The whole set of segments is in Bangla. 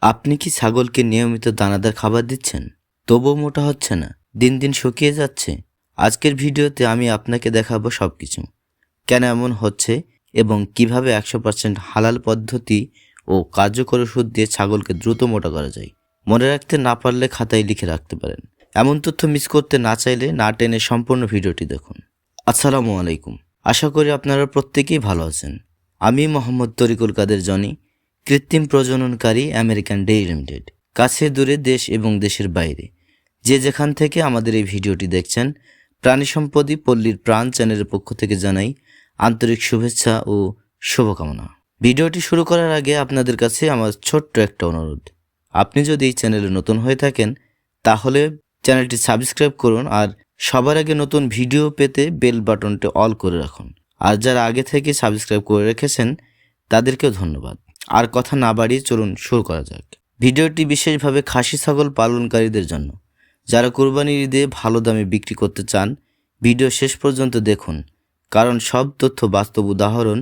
আপনি কি ছাগলকে নিয়মিত দানাদার খাবার দিচ্ছেন, তবুও মোটা হচ্ছে না, দিন দিন শুকিয়ে যাচ্ছে? আজকের ভিডিওতে আমি আপনাকে দেখাবো সবকিছু, কেন এমন হচ্ছে এবং কিভাবে 100% হালাল পদ্ধতি ও কার্যকর ওষুধ দিয়ে ছাগলকে দ্রুত মোটা করা যায়। মনে রাখতে না পারলে খাতায় লিখে রাখতে পারেন। এমন তথ্য মিস করতে না চাইলে না টেনে সম্পূর্ণ ভিডিওটি দেখুন। আসসালামু আলাইকুম, আশা করি আপনারা প্রত্যেকেই ভালো আছেন। আমি মোহাম্মদ তরিকুল কাদের জনি, কৃত্রিম প্রজননকারী আমেরিকান ডেইরি লিমিটেড। কাছে দূরে, দেশ এবং দেশের বাইরে যে যেখান থেকে আমাদের এই ভিডিওটি দেখছেন, প্রাণী সম্পদই পল্লীর প্রাণ চ্যানেলের পক্ষ থেকে জানাই আন্তরিক শুভেচ্ছা ও শুভকামনা। ভিডিওটি শুরু করার আগে আপনাদের কাছে আমার ছোট্ট একটা অনুরোধ, আপনি যদি এই চ্যানেলে নতুন হয়ে থাকেন তাহলে চ্যানেলটি সাবস্ক্রাইব করুন আর সবার আগে নতুন ভিডিও পেতে বেল বাটনটি অল করে রাখুন। আর যারা আগে থেকে সাবস্ক্রাইব করে রেখেছেন তাদেরকেও ধন্যবাদ। আর কথা না বাড়িয়ে চলুন শুরু করা যাক। ভিডিওটি বিশেষভাবে খাসি ছাগল পালনকারীদের জন্য, যারা কুরবানির ঈদে ভালো দামে বিক্রি করতে চান। ভিডিও শেষ পর্যন্ত দেখুন, কারণ সব তথ্য বাস্তব উদাহরণ,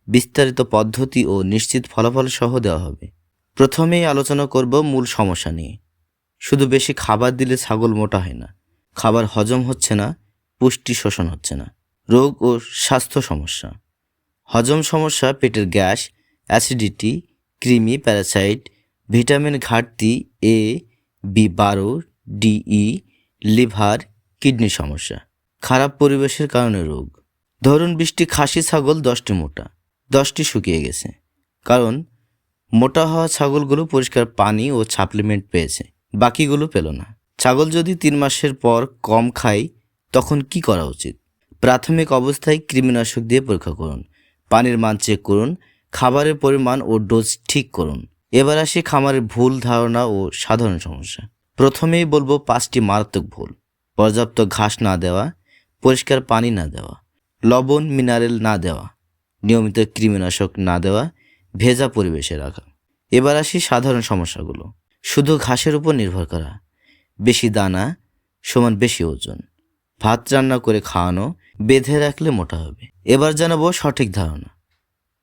বিস্তারিত পদ্ধতি ও নিশ্চিত ফলাফল সহ দেওয়া হবে। প্রথমেই আলোচনা করব মূল সমস্যা নিয়ে। শুধু বেশি খাবার দিলে ছাগল মোটা হয় না, খাবার হজম হচ্ছে না, পুষ্টি শোষণ হচ্ছে না। রোগ ও স্বাস্থ্য সমস্যা। হজম সমস্যা, পেটের গ্যাস, অ্যাসিডিটি, কৃমি, প্যারাসাইট, ভিটামিন ঘাটতি, A, B12, DE, liver, kidney সমস্যা। খারাপ পরিবেশের কারণে রোগ। ধরুন 20টি খাসি ছাগল, 10টি মোটা, 10টি শুকিয়ে গেছে। কারণ মোটা হওয়া ছাগলগুলো পরিষ্কার পানি ও সাপ্লিমেন্ট পেয়েছে, বাকিগুলো পেল না। ছাগল যদি 3 মাসের পর কম খায় তখন কি করা উচিত? প্রাথমিক অবস্থায় কৃমিনাশক দিয়ে পরীক্ষা করুন, পানির মান চেক করুন, খাবারের পরিমাণ ও ডোজ ঠিক করুন। এবার আসি খামারের ভুল ধারণা ও সাধারণ সমস্যা। প্রথমেই বলবো 5টি মারাত্মক ভুল: পর্যাপ্ত ঘাস না দেওয়া, পরিষ্কার পানি না দেওয়া, লবণ মিনারেল না দেওয়া, নিয়মিত কৃমিনাশক না দেওয়া, ভেজা পরিবেশে রাখা। এবার আসি সাধারণ সমস্যাগুলো। শুধু ঘাসের উপর নির্ভর করা, বেশি দানা সমান বেশি ওজন, ভাত রান্না করে খাওয়ানো, বেঁধে রাখলে মোটা হবে। এবার জানাবো সঠিক ধারণা।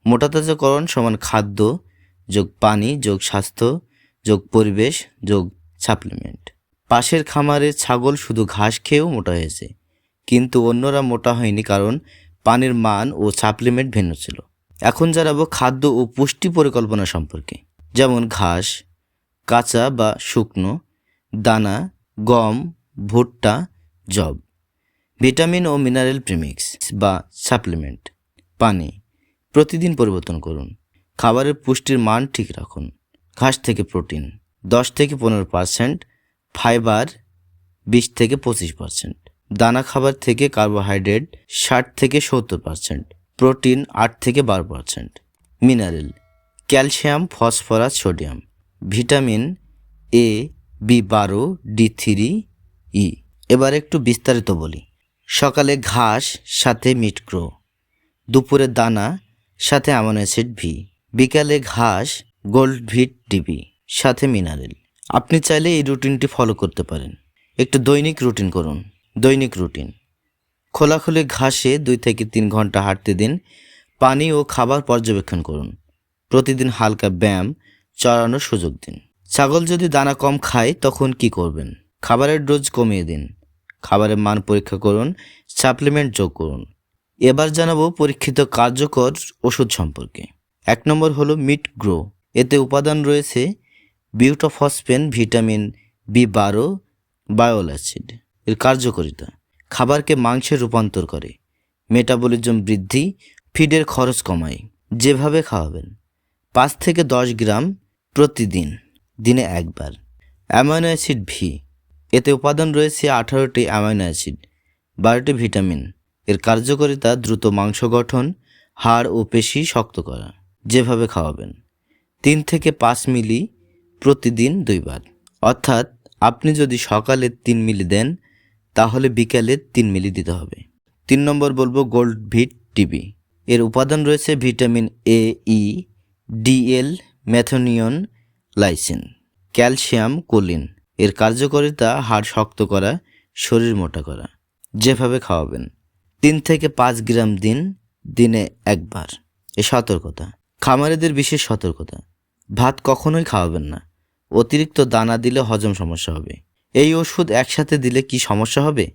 মোটা তাজাকরণ সমান খাদ্য যোগ পানি যোগ স্বাস্থ্য যোগ পরিবেশ যোগ সাপ্লিমেন্ট। পাশের খামারে ছাগল শুধু ঘাস খেয়েও মোটা হয়েছে, কিন্তু অন্যরা মোটা হয়নি, কারণ পানির মান ও সাপ্লিমেন্ট ভিন্ন ছিল। এখন জানাবো খাদ্য ও পুষ্টি পরিকল্পনা সম্পর্কে, যেমন ঘাস, কাঁচা বা শুকনো, দানা, গম, ভুট্টা, জব, ভিটামিন ও মিনারেল প্রিমিক্স বা সাপ্লিমেন্ট, পানি প্রতিদিন পরিবর্তন করুন। খাবারের পুষ্টির মান ঠিক রাখুন। ঘাস থেকে প্রোটিন 10 থেকে 15%, ফাইবার 20 থেকে 25%, দানা খাবার থেকে কার্বোহাইড্রেট 60 থেকে 70%, প্রোটিন 8 থেকে 12%, mineral calcium, phosphorus, sodium, vitamin A, B12, D3, E। এবার একটু বিস্তারিত বলি। সকালে ঘাস সাথে মিট গ্রো, দুপুরে দানা সাথে অ্যামিনো অ্যাসিড ভি, বিকালে ঘাস গোল্ড ভিট ডিবি সাথে মিনারেল। আপনি চাইলে এই রুটিনটি ফলো করতে পারেন। একটু দৈনিক রুটিন করুন। দৈনিক রুটিন: খোলাখুলি ঘাসে 2 থেকে 3 ঘন্টা হাঁটতে দিন। পানি ও খাবার পর্যবেক্ষণ করুন। প্রতিদিন হালকা ব্যায়াম, চড়ানোর সুযোগ দিন। ছাগল যদি দানা কম খায় তখন কি করবেন? খাবারের ডোজ কমিয়ে দিন। খাবারের মান পরীক্ষা করুন, সাপ্লিমেন্ট যোগ করুন। এবার জানাবো পরীক্ষিত কার্যকর ওষুধ সম্পর্কে। 1 নম্বর হলো মিট গ্রো। এতে উপাদান রয়েছে বিউটাফসফেন, ভিটামিন B12, বায়োল অ্যাসিড। এর কার্যকারিতা: খাবারকে মাংসে রূপান্তর করে, মেটাবলিজম বৃদ্ধি, ফিডের খরচ কমায়। যেভাবে খাওয়াবেন: 5 থেকে 10 গ্রাম প্রতিদিন, দিনে একবার। Amino acid V. এতে উপাদান রয়েছে 18টি অ্যামাইনো অ্যাসিড, 12টি ভিটামিন। এর কার্যকারিতা: দ্রুত মাংস গঠন, হাড় ও পেশি শক্ত করা। যেভাবে খাওয়াবেন: 3 থেকে 5 মিলি প্রতিদিন 2 বার। অর্থাৎ আপনি যদি সকালে 3 মিলি দেন তাহলে বিকালে 3 মিলি দিতে হবে। 3 নম্বর বলবো গোল্ড ভিট টিবি। এর উপাদান রয়েছে vitamin A, E, DL, methionine, lysine, calcium, choline. এর কার্যকারিতা: হাড় শক্ত করা, শরীর মোটা করা। যেভাবে খাওয়াবেন: 3 থেকে 5 গ্রাম দিন, দিনে একবার। এ সতর্কতা: খামারিদের বিশেষ সতর্কতা: ভাত কখনোই খাওয়াবেন না। অতিরিক্ত দানা দিলে হজম সমস্যা হবে। এই ওষুধ একসাথে দিলে কি সমস্যা হবে?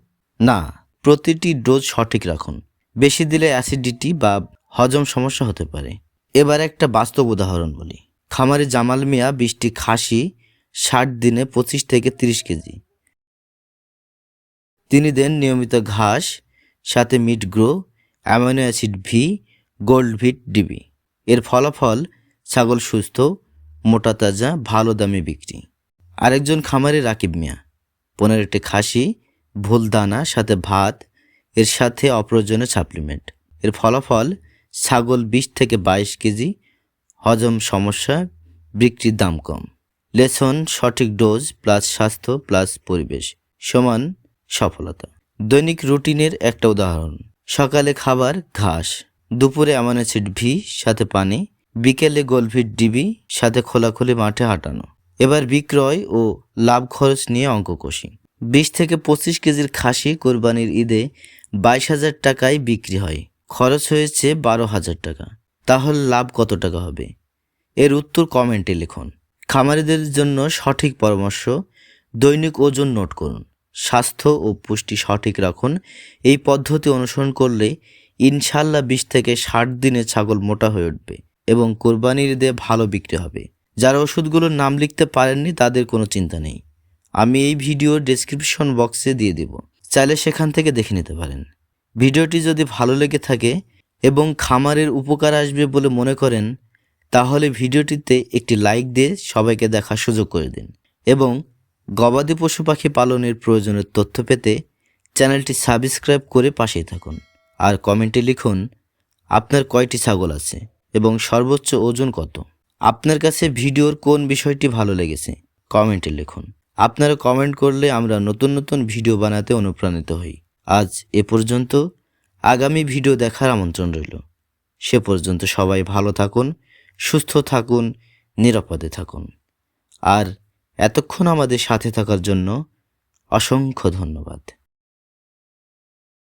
না, প্রতিটি ডোজ সঠিক রাখুন। বেশি দিলে অ্যাসিডিটি বা হজম সমস্যা হতে পারে। এবার একটা বাস্তব উদাহরণ বলি। খামারি জামাল মিয়া 20টি খাসি 60 দিনে 25 থেকে 30 কেজি। তিনি দেন নিয়মিত ঘাস, সাথে meat grow, amino acid V, gold vit DB. এর ফলাফল ছাগল সুস্থ, মোটা তাজা, ভালো দামে বিক্রি। আরেকজন খামারি রাকিব মিয়া 15টি খাসি, ভুল দানা, সাথে ভাত, এর সাথে অপ্রয়োজনীয় সাপ্লিমেন্ট। এর ফলাফল ছাগল 20 থেকে 22 কেজি, হজম সমস্যা, বিক্রির দাম কম। লেসন: সঠিক ডোজ প্লাস স্বাস্থ্য প্লাস পরিবেশ সমান সফলতা। দৈনিক রুটিনের একটা উদাহরণ। সকালে খাবার ঘাস, দুপুরে অ্যামিনো অ্যাসিড ভি সাথে পানি, বিকেলে গোলভিট ডিবি সাথে খোলাখুলি মাঠে হাঁটানো। এবার বিক্রয় ও লাভ খরচ নিয়ে অঙ্ক কষি। 20 থেকে 25 কেজির খাসি কোরবানির ঈদে 22,000 টাকায় বিক্রি হয়। খরচ হয়েছে 12,000 টাকা। তাহলে লাভ কত টাকা হবে? এর উত্তর কমেন্টে লিখুন। খামারিদের জন্য সঠিক পরামর্শ: দৈনিক ওজন নোট করুন, স্বাস্থ্য ও পুষ্টি সঠিক রাখুন। এই পদ্ধতি অনুসরণ করলে ইনশাল্লাহ 20 থেকে 60 দিনে ছাগল মোটা হয়ে উঠবে এবং কোরবানির ঈদে ভালো বিক্রি হবে। যারা ওষুধগুলোর নাম লিখতে পারেননি তাদের কোনো চিন্তা নেই, আমি এই ভিডিওর ডেসক্রিপশন বক্সে দিয়ে দিব, চাইলে সেখান থেকে দেখে নিতে পারেন। ভিডিওটি যদি ভালো লেগে থাকে এবং খামারের উপকার আসবে বলে মনে করেন, তাহলে ভিডিওটিতে একটি লাইক দিয়ে সবাইকে দেখার সুযোগ করে দিন এবং গবাদি পশু পাখি পালনের প্রয়োজনীয় তথ্য পেতে চ্যানেলটি সাবস্ক্রাইব করে পাশেই থাকুন। আর কমেন্টে লিখুন আপনার কয়টি ছাগল আছে এবং সর্বোচ্চ ওজন কত। আপনার কাছে ভিডিওর কোন বিষয়টি ভালো লেগেছে কমেন্টে লিখুন। আপনারা কমেন্ট করলে আমরা নতুন নতুন ভিডিও বানাতে অনুপ্রাণিত হই। আজ এ পর্যন্ত, আগামী ভিডিও দেখার আমন্ত্রণ রইল। সে পর্যন্ত সবাই ভালো থাকুন, সুস্থ থাকুন, নিরাপদে থাকুন। আর এতক্ষণ আমাদের সাথে থাকার জন্য অসংখ্য ধন্যবাদ।